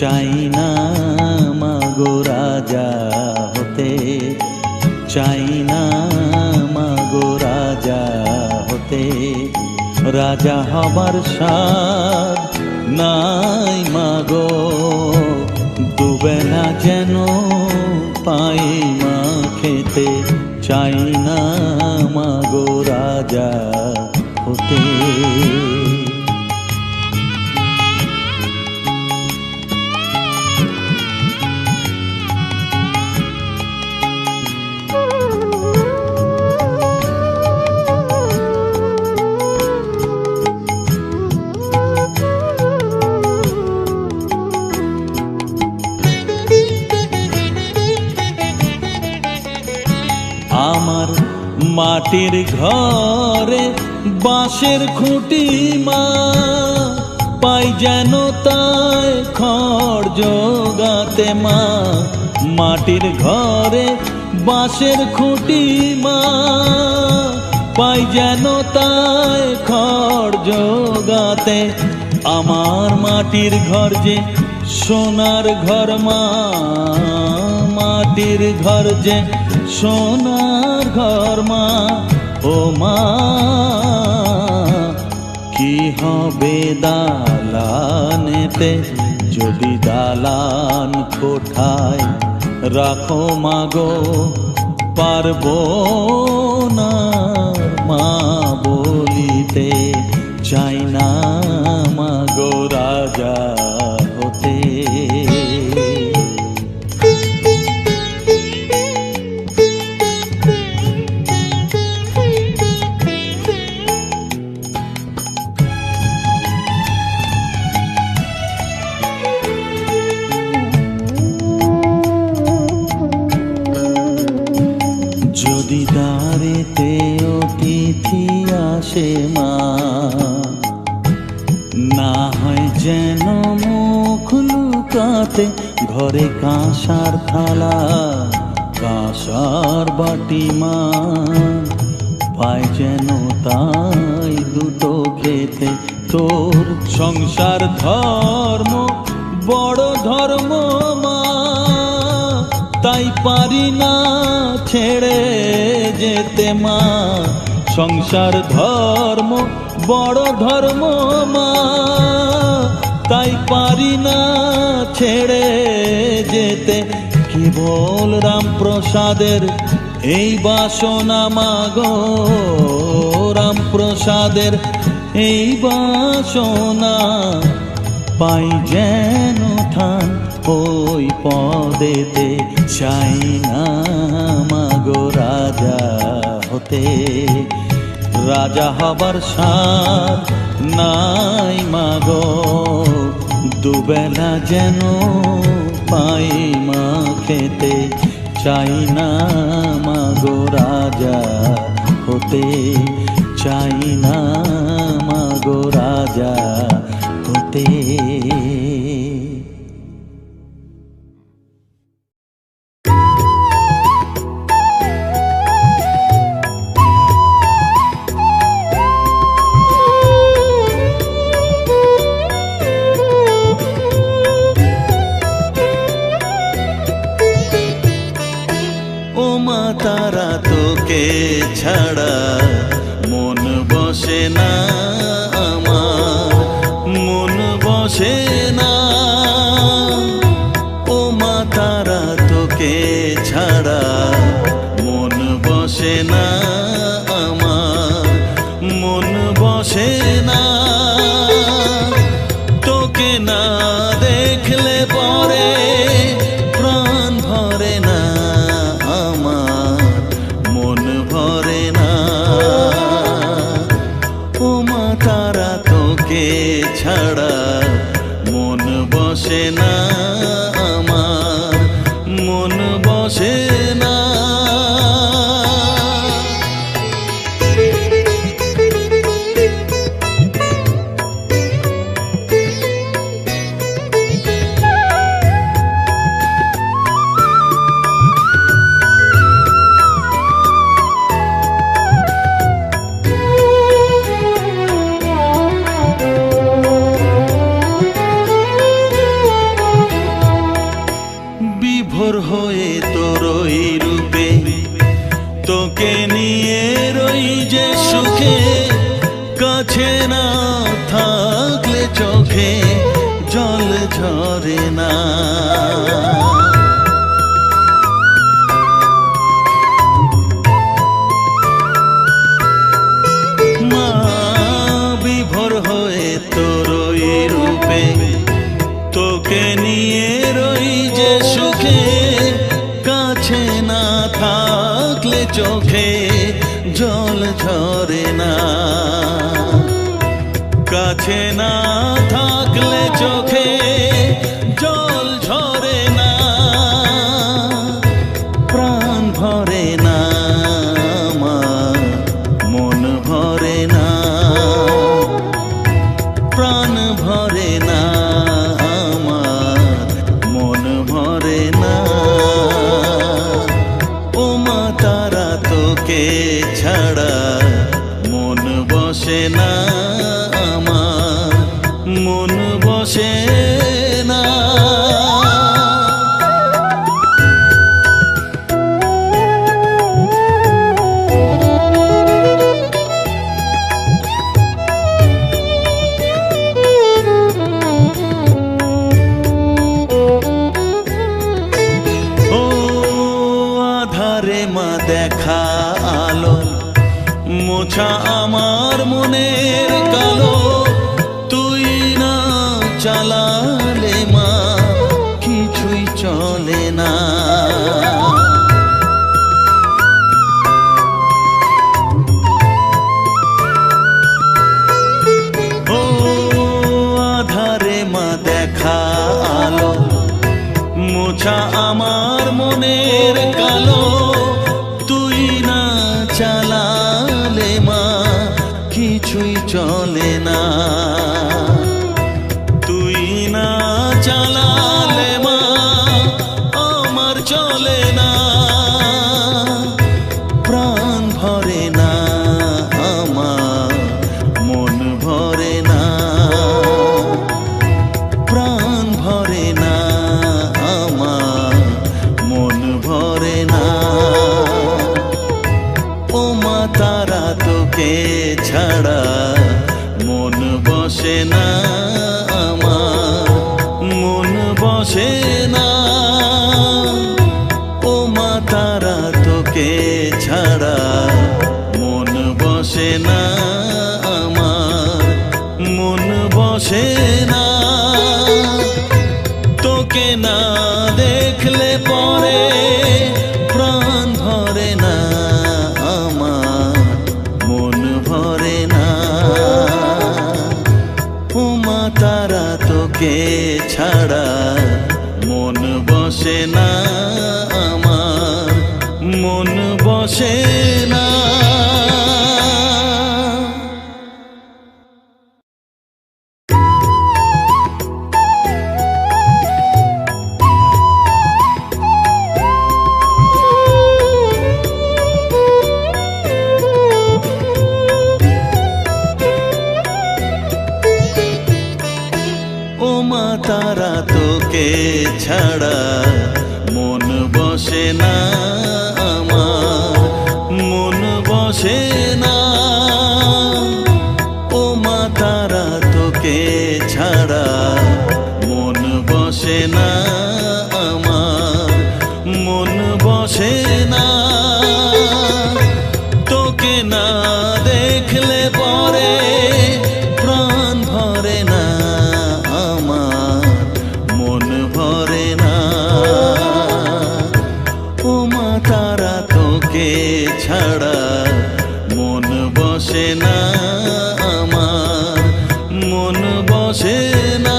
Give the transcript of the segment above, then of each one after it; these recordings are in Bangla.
চাই না মাগো রাজা হতে, চাই না মাগো রাজা হতে। রাজা হবার স্বাদ নাই মাগো, দুবেলা যেন পাই মা খেতে। চাই না মাগো রাজা হতে। আমার মাটির ঘরে বাঁশের খুঁটি মা, পাই যেন তাই খড় জোগাতে মা। মাটির ঘরে বাঁশের খুঁটি মা, পাই যেন তাই খড় জোগাতে। আমার মাটির ঘর যে সোনার ঘর মা, মাটির ঘর যে সোনার ঘর মা। ও মা কি হবে দালানেতে, যদি দালান কোঠায় রাখো মাগো পারবো না মা বলিতে। চাই না মাগো রাজা হতে। যদি দ্বারেতে অতিথি আসে মা, না হয় যেন মুখ লুকাতে। ঘরে কাঁসার থালা কাঁসার বাটি মা, পায় যেন তাই দুটো খেতে। তোর সংসার ধর্ম বড় ধর্ম মা, তাই পারি না ছেড়ে যেতে মা। সংসার ধর্ম বড় ধর্ম মা, তাই পারি না ছেড়ে যেতে। কেবল রামপ্রসাদের এই বাসনা মাগো, রামপ্রসাদের এই বাসনা। পাই যেন ঠান ওই পদেতে। চাই না মাগো রাজা হতে, রাজা হবার স্বাদ নাই মাগো, দুবেলা যেন পাই মা খেতে। চাই না মাগো রাজা হতে, চাই না মাগো রাজা হতে। তারা তোকে ছাড়া মন বসে না আমার, মন বসে না। ও মা তারা তোকে ছাড়া মন বসে না আমার, মন বসে না। তোকে না দেখলে পরে প্রাণ ভরে না আমার, মন ভরে না। ও মা তারা তোকে ছাড়া মন বসে না আমার, মন বসে না। বিভোর হয়ে তোরই রূপে তোকে নিয়ে রই যে সুখে কাছে না থাকলে চোখে জল ঝরে না মা বিভোর হয়ে তোরই রূপে তোকে নিয়ে রই যে সুখে কাছে না থাকলে চোখে জল ঝরে না কাছে না থাকলে চোখে জল ঝরে না প্রাণ ভরে না আমার মন ভরে না প্রাণ ভরে না আমার মন ভরে না ও মা তারা তোকে ছাড়া মন বসে না আমার মন বসে না ও আধারে মা দেখা আলো মোছা আমার মনের কালো তুই না চালালে মা কিছুই চলে না ও আধারে মা দেখা আলো মোছা আমার মনের কালো তুই না চালালে মা কিছুই চলে না তুই না চালালে মা আমার চলে না প্রাণ ভরে না আমার মন ভরে না প্রাণ ভরে না আমার মন ভরে না ও মা তারা তোকে ছাড়া মন বসে না আমার মন বসে না ও মা তারা তোকে ছাড়া মন বসে না আমার মন বসে না তোকে না দেখলে পরে প্রাণ ভরে না আমার মন ভরে না ও মা তারা তোকে ছাড়া মন বসে না আমার মন বসে না ও মা তারা তোকে ছাড়া মন বসে না আমার মন বসে না ও মা তারা তোকে ছাড়া মন বসে না আমার মন বসে না তোকে না দেখলে পরে প্রাণ ভরে না আমার মন ভরে না ও মা তারা তোকে ছাড়া মন বসে না আমার মন বসে না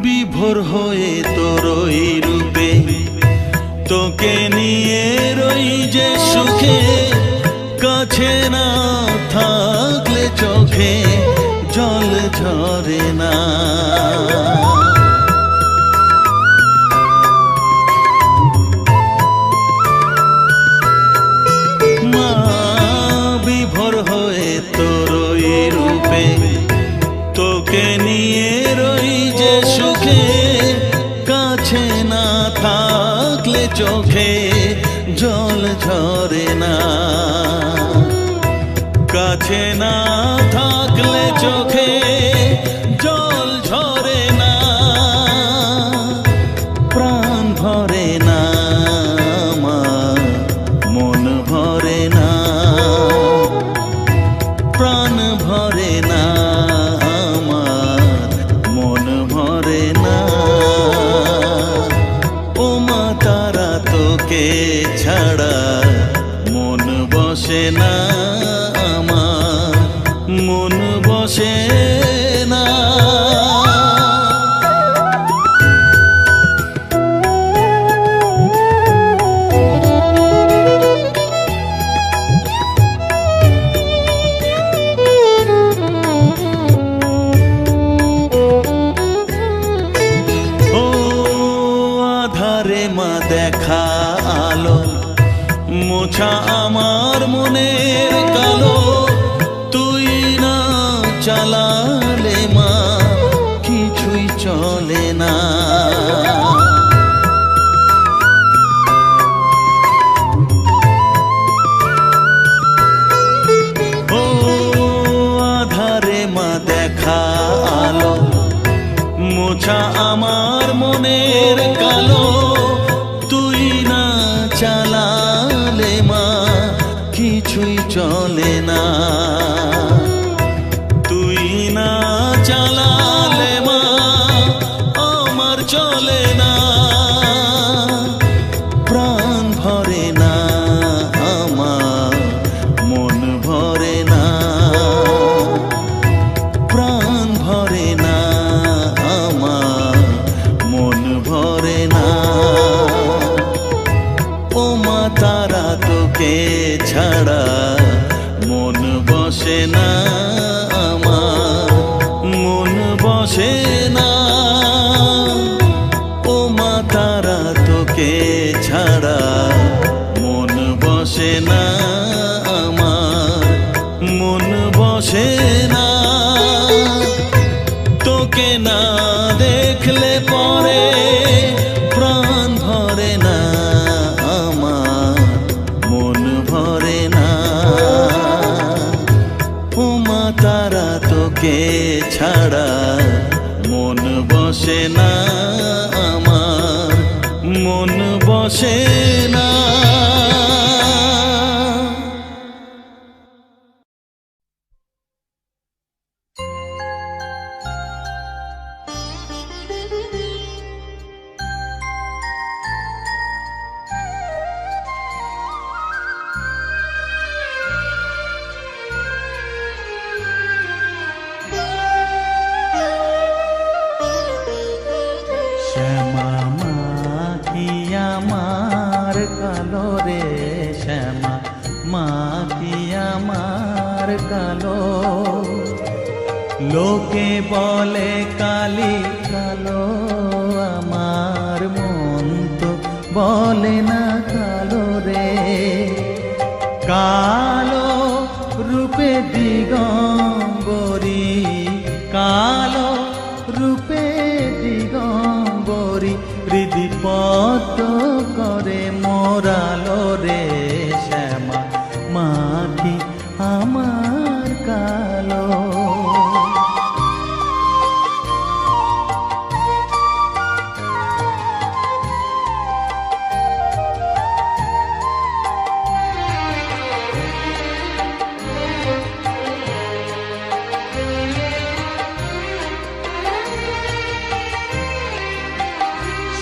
বিভোর হয়ে তোরই রূপে তোকে নিয়ে রই যে সুখে, কাছে না থাকলে চোখে জল ঝরে না। মা বিভোর হয়ে তোর ওই রূপে, তোকে নিয়ে রই যে সুখে, কাছে না থাকলে চোখে জল ঝরে না। কাছে না থাকলে চোখে জল ঝরে না, প্রাণ ভরে না আমার, মন ভরে না, প্রাণ ভরে না আমার, মন ভরে না। ও মা তারা তোকে ছাড়া মন বসে না আমার, মন বসে না। মা দেখা আলো মোছা আমার মনের কালো, তুই না চালালে মা কিছুই চলে না। ও আধারে মা দেখা আলো মোছা আমার মনের কালো, তুই না চালালে মা কিছুই চলে না। তুই না চালালে মা আমার চলে না, প্রাণ ভরে না আমার, মন ভরে না, প্রাণ ভরে না আমার, মন ভরে না। ও মা তারা তোকে ছাড়া মন বসে না আমার, মন বসে না। ও মা তারা তোকে ছাড়া মন বসে না আমার, মন বসে না। তোকে না দেখলে পরে প্রাণ ভরে না আমার, মন ভরে না। ও মা তারা তোকে ছাড়া মন বসে না আমার, মন বসে না। শ্যামা মা কি আমার কালো রে, শ্যামা মা কি আমার কালো। লোকে বলে কালি কালো, আমার মন তো বলে না কালো রে। কালো রূপে দিগম্বরী, কালো রূপে দিগম্বরী, হৃদিপদ্ম করে মোরালো রে। শ্যামা মা কি আমার কালো।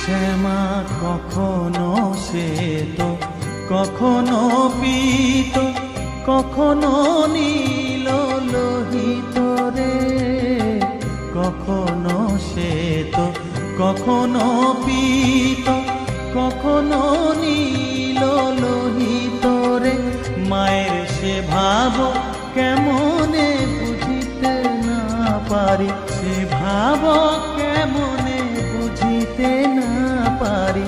শ্যামা কখনো শ্বেত, কখনো পীত, কখনো নীল লোহিত রে। কখনো শ্বেত, কখনো পীত, কখনো নীল লোহিতরে মায়ের সে ভাব কেমনে বুঝিতে না পারি, সে ভাব কেমনে বুঝিতে না পারি,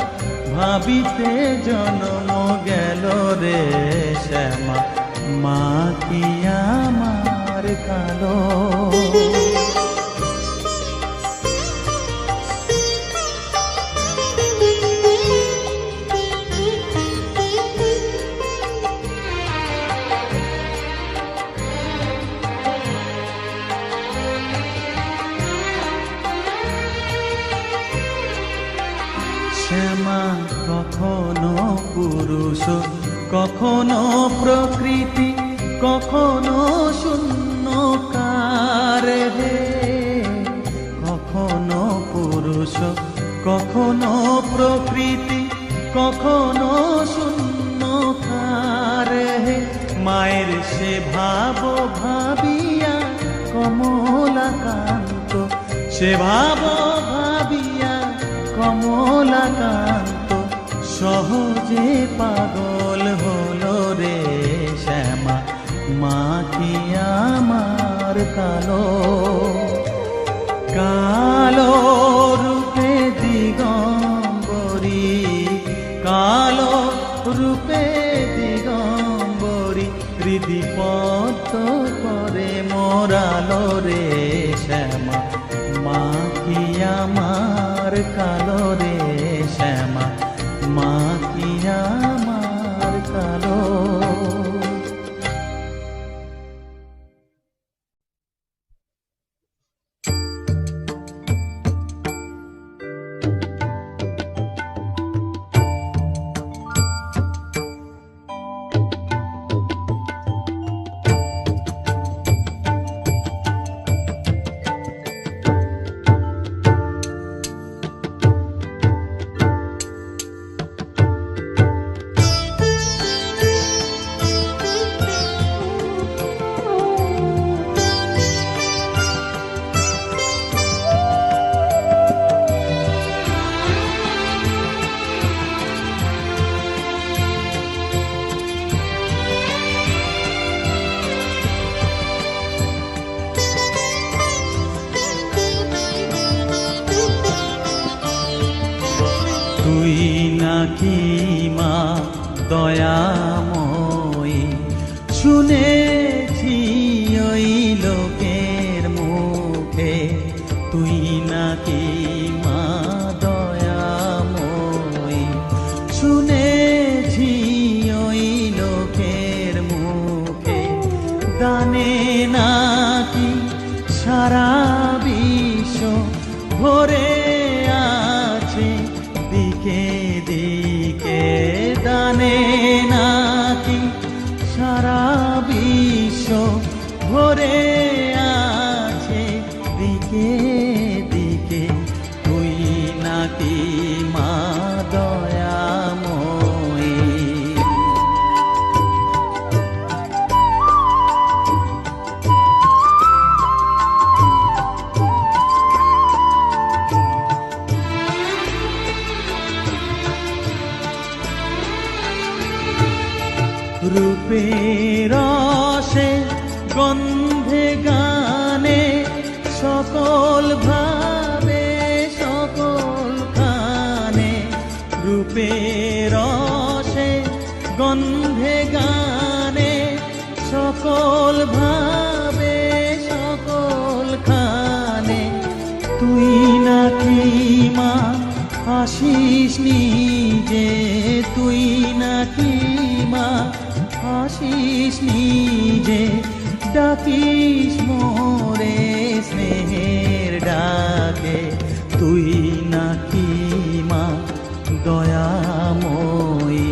ভাবিতে জন্ম গেল রে শ্যামা, মা কি আমার কালো। শ্যামা কখনো পুরুষ, কখনো প্রকৃতি, কখনো শূন্যকার হে, কখনো পুরুষ, কখনো প্রকৃতি, কখনো শূন্যকার হে, মায়ের সে ভাব ভাবিয়া কমলাকান্ত, সে ভাব ভাবিয়া কমলাকান্ত সহজে পাগল হলো রে শ্যামা, মা কি আমার কালো। কালো রূপে দিগম্বরী, কালো রূপে দিগম্বরী, হৃদি পদ্ম করে মোরালো রে শ্যামা, মা কি আমার কালো রে শ্যামা, মা কি আমার কালো। তুই নাকি মা দয়াময়ী, শুনেছি ওই লোকের মুখে, তুই নাকি মা দয়াময়ী, শুনেছি ওই লোকের মুখে, দানে নাকি সারা বিশ্ব ভরে আছে দিকে দিকে, দানে নাকি সারা বিশ্ব ভরে আছে দিকে দিকে, তুই নাকি মা দয়াময়ী। রূপের রসে গন্ধে গানে সকল ভাবে সকল খানে, রূপের রসে গন্ধে গানে সকল ভাবে সকল খানে, তুই নাকি মা হাসিস নিজে, তুই নাকি মা হাসিস নিজে, ডাকিস মোরে স্নেহের ডাকে, তুই নাকি মা দয়াময়ী,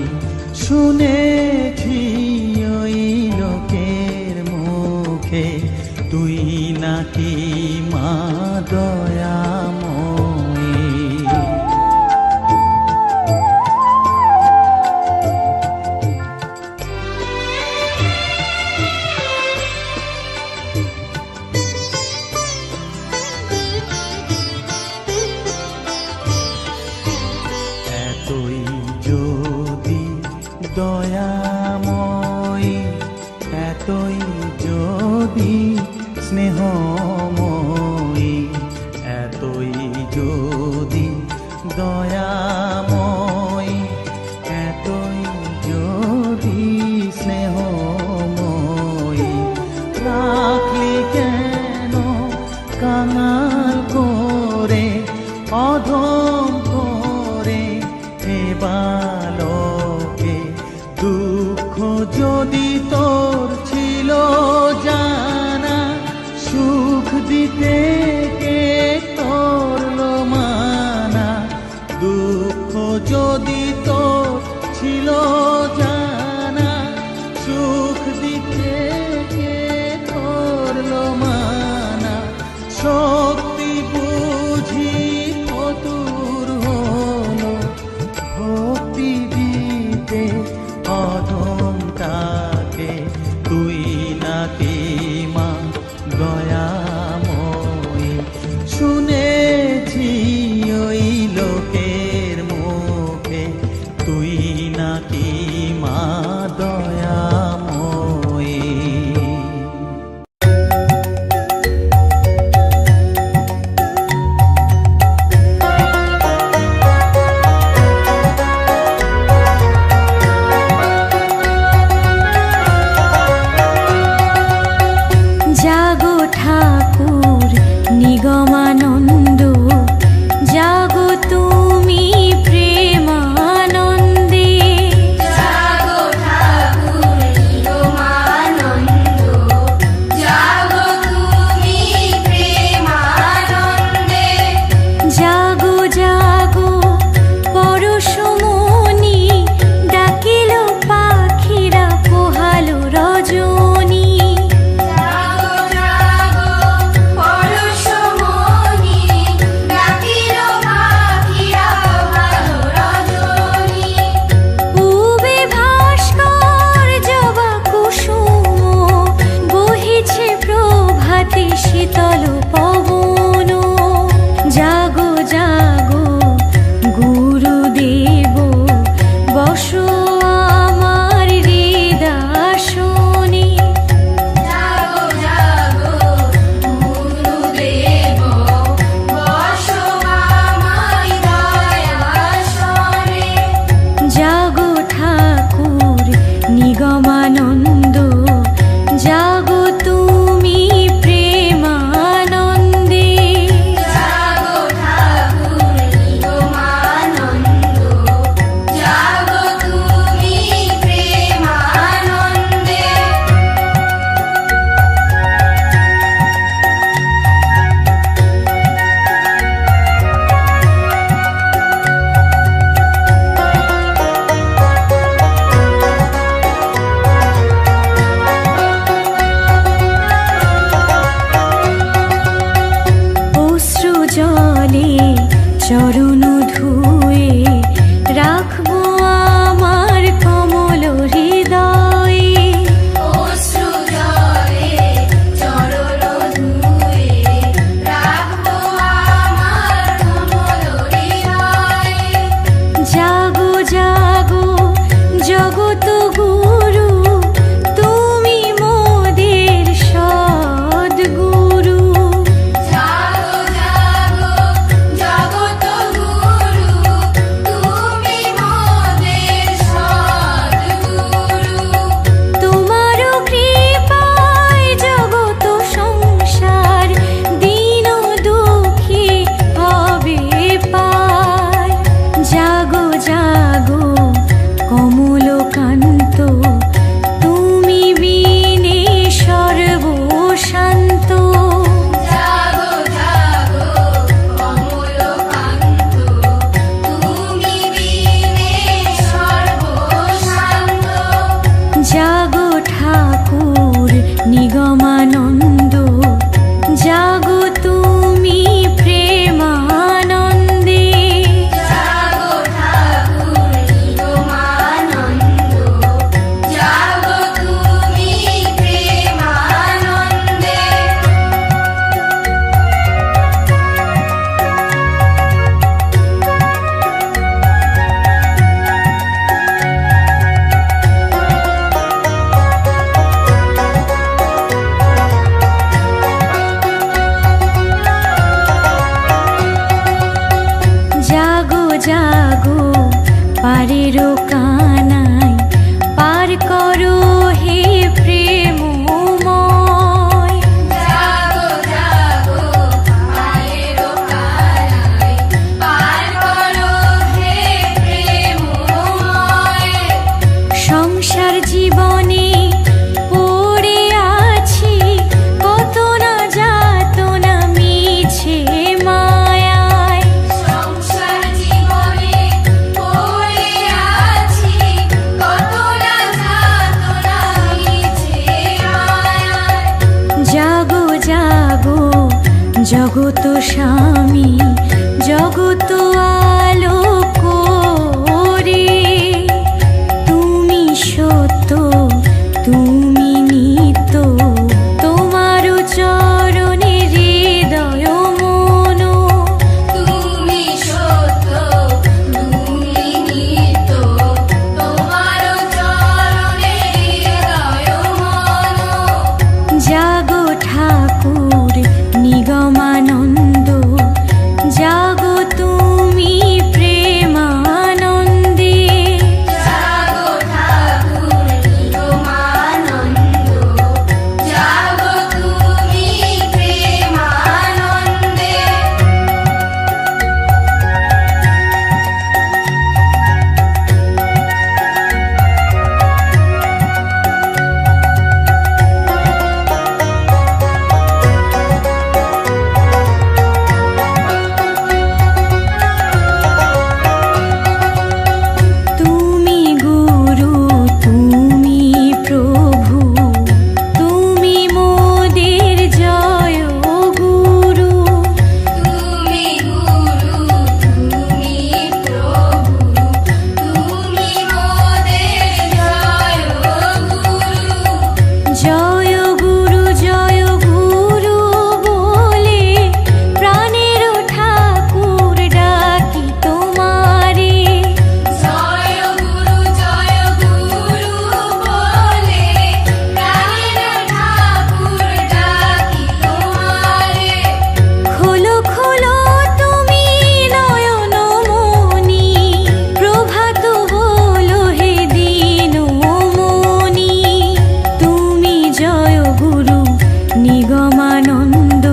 শুনেছি ওই লোকের মুখে, তুই নাকি মা দয়াময়ী। এতই দয়াময়, এতই যদি স্নেহময়, রাখলি কেন কাঙাল করে, অধম করে এ বালকে। দুঃখ যদি তোর ছিল জানা, সুখ দিতে কে করলো মানা। দুঃখ যদি তোর ছিল জানা, সুখ দিতে কে করলো মানা। শক্তি বুঝি ফতুর হলো, ভক্তি দিতে অধমটাকে। তুই নাকি মা দয়াময়ী, শুনেছি ওই লোকের মুখে, তুই নাকি মা দয়াময়ী। জাগো ঠাকুর নিগমানন্দ, জাগো তুমি প্রেমানন্দে। জাগো ঠাকুর নিগমানন্দ, জাগো তুমি প্রেমানন্দে। জাগো জাগো পরশমণি, ডাকিল পাখিরা পোহালো রজনী। জাগো জাগো পরশমণি, ডাকিল পাখিরা ভালো রজনী। পূবে ভাস্কর জবা কুসুম, বহিছে প্রভাতে শীতল পবন। জাগো জাগো গুরুদেব, বসো আমার হৃদাসনে। জাগো জাগো গুরুদেব, বসো আমার দয়াসনে। জাগো ঠাকুর নিগমানন্দ, জাগো তুমি প্রেমানন্দে। জাগো ঠাকুর নিগমানন্দ, জাগো তুমি প্রেমানন্দে। অশ্রু জলে চরণ ধুয়ে, রাখবো আমার কমল হৃদয়ে। অশ্রু জলে চরণ ধুয়ে, রাখবো আমার কমল হৃদয়ে। জাগো জাগো জগত গুরু, তুমি মোদের সদ্গুরু। জাগো জাগো জগত গুরু, তুমি মোদের সদ্গুরু। তোমার কৃপায় জগত সংসার, দীন দুঃখী হবে পার। জাগো জাগো কমলকান্ত, তুমি বিনে সর্বশান্ত। জাগো জাগো কমলকান্ত, তুমি বিনে সর্বশান্ত। জাগো ঠাকুর নিগমানন্দ, জাগো তুমি প্রেমানন্দে। জাগো পারেরও কানাই পার করো হে প্রেমময়। জাগো জাগো পারের কানাই পার করো হে প্রেমময়। সংসার জীবনে পড়ে আছি কত না যাতনা মিছে মায়ায়। সংসার জীবনে পড়ে আছি কত না যাতনা মিছে মায়ায়। জাগো জাগো জগত স্বামী জগত আলো করে, তুমি সত্য তুমি নিত্য, তোমার চরণে হৃদয় মন। তুমি সত্য তুমি নিত্য, তোমার চরণে হৃদয় মন। জাগো ঠাকুর নিগমানন্দ, জাগো তুমি প্রেমানন্দে। জাগো ঠাকুর নিগমানন্দ, জাগো তুমি প্রেমানন্দে। তুমি গুরু তুমি প্রভু, তুমি মোদের জয় গুরু। তুমি গুরু তুমি প্রভু, তুমি মোদের জয় গুরু। জয় গুরু বলে প্রাণের ঠাকুর ডাকি তোমারে। জয় গুরু বলে প্রাণের ঠাকুর ডাকি তোমারে। খোলো খোলো তুমি নয়ন মনি, প্রভাত হলো হে দিন মনি। তুমি জয় গুরু নিগমানন্দ,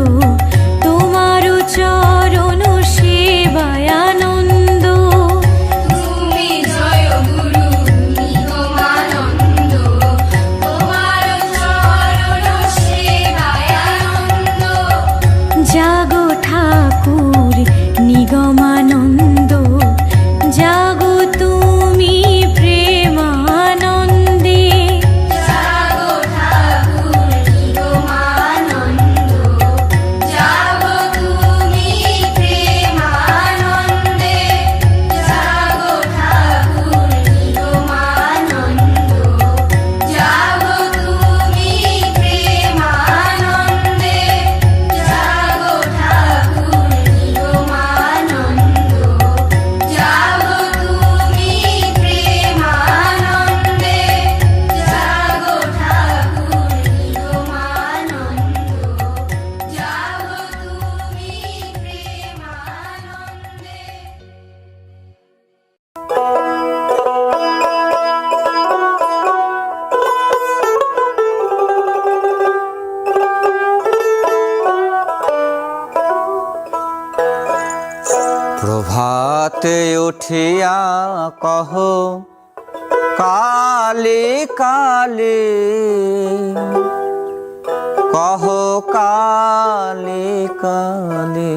তোমার চরণ সেবায় আনন্দ। তুমি জয় গুরু নিগমানন্দ, তোমার চরণ সেবায় আনন্দ। জাগো ঠাকুর নিগমানন্দ, জাগো তুমি প্রেমানন্দে। জাগো ঠাকুর নিগমানন্দ, জাগো তুমি প্রেমানন্দে। জাগো ঠাকুর নিগমানন্দ, জাগো তুমি প্রেমানন্দে। জাগো ঠাকুর নিগমানন্দ, জাগো তুমি প্রেমানন্দে। জাগো ঠাকুর নিগমানন্দ, জাগো তুমি প্রেমানন্দে। প্রভাতে উঠিয়া কহ কালে কালে, কহ কালে কালে।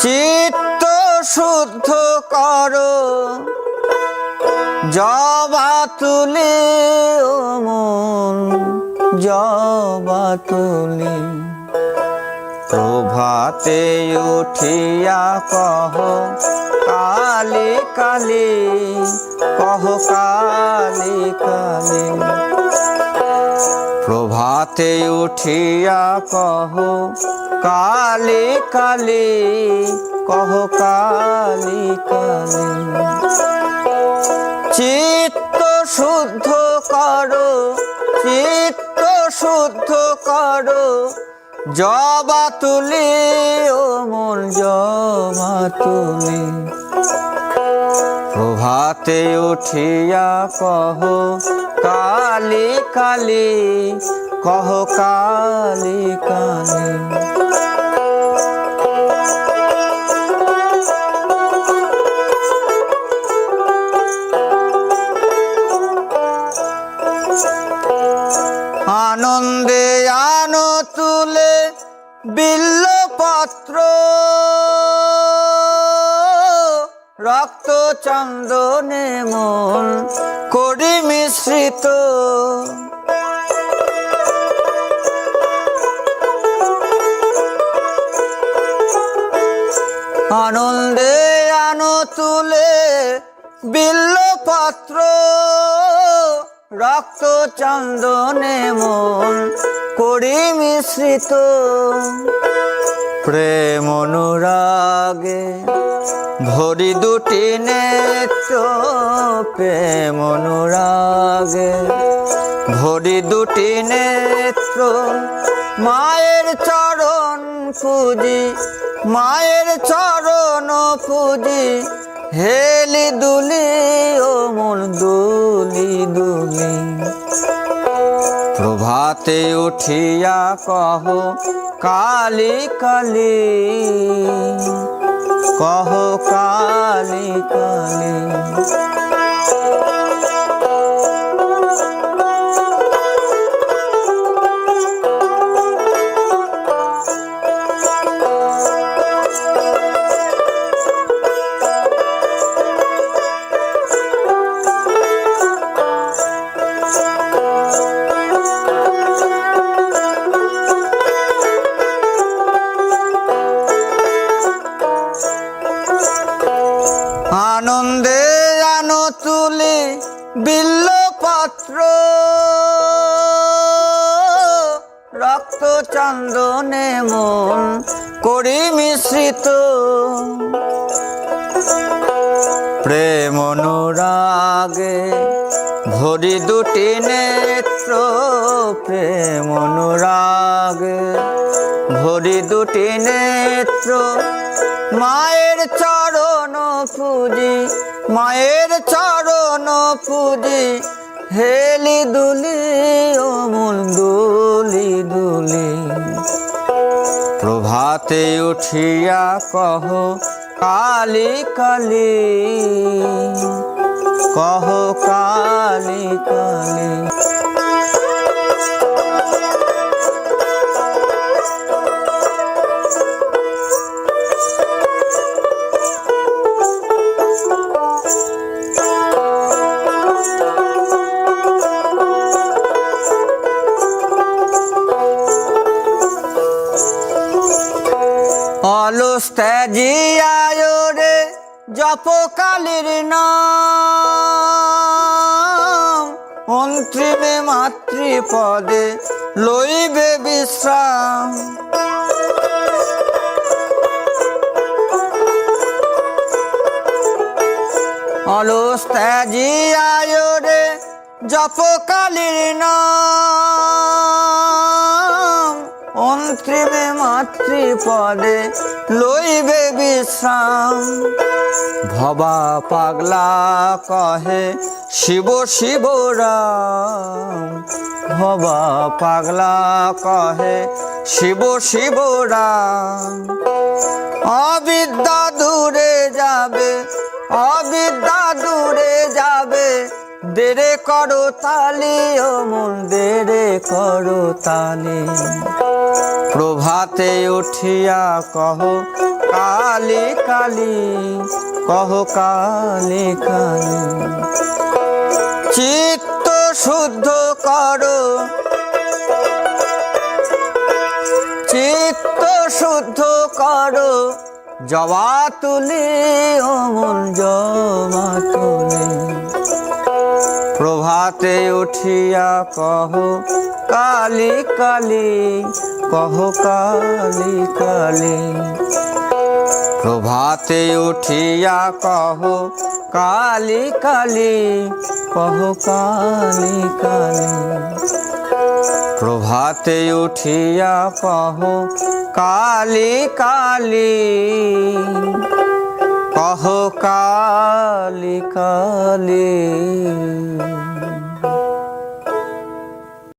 চিত্ত শুদ্ধ করো জবা তুলে ও মন জবা তুলে। প্রভাতে উঠিয়া কহ কালে কালে, কহ কালে কালে। প্রভাতে উঠিয়া কহ কালে কালে, কহ কালে কালে। চিত্ত শুদ্ধ করো চিত্ত শুদ্ধ করো জবা তুলে ও মন জবা তুলে। প্রভাতে উঠিয়া কহ কালি কালি, কহ কালি কালি। আনন্দে আনো তুলে বিল্লপত্র, রক্ত চন্দনে মন করি মিশ্রিত। আনন্দে আনো তুলে বিল্লপত্র, রক্ত চন্দনে মন করি মিশ্রিত। প্রেম অনুরাগে ভরি দুটি নেত্র, প্রেম অনুরাগে ভরি দুটি নেত্র। মায়ের চরণ পুজি, মায়ের চরণ পুজি, হেলি দুলি ও মন দুলি দুলি। প্রভাতে উঠিয়া কহ কালি কালি, কহ কালি কালি। আনন্দে আনো তুলি বিল্লপত্র, রক্ত চন্দনে মন করি মিশ্রিত। প্রেম অনুরাগে ভরি দুটি নেত্র, প্রেম অনুরাগে ভরি দুটি নেত্র। মায়ের চরণ পুজি, মায়ের চরণ পুজি, হেলি দুলি ও মন দুলি দুলি। প্রভাতে উঠিয়া কহ কালি কালি, কহ কালি কালি। অলস ত্যাজিয়ায় রে জপ কালীর নাম, অন্তিমে মাতৃপদে লইবে বিশ্রাম। অলস ত্যাজিয়ায় রে জপ কালীর নাম, অন্তিমে মাতৃপদে লইবে বিশ্রাম। ভবা পাগলা কহে শিব শিব রাম, ভবা পাগলা কহে শিব শিব রাম। অবিদ্যা দূরে যাবে, অবিদ্যা দূরে যাবে, দেরে করো তালি ও মন দেরে করো তালি। প্রভাতে উঠিয়া কহ কালি কালি, কহ কালি কালি। চিত্ত শুদ্ধ করো, চিত্ত শুদ্ধ করো, জবা তুলি ও মন জবা তুলি। প্রভাতে উঠিয়া কহ কালি কালি, কহ কালি কালি। প্রভাতে উঠিয়া কহ কালি কালি, কহ কালি কালি। প্রভাতে উঠিয়া কহ কালি কালি, কহ কালি। কালি কালি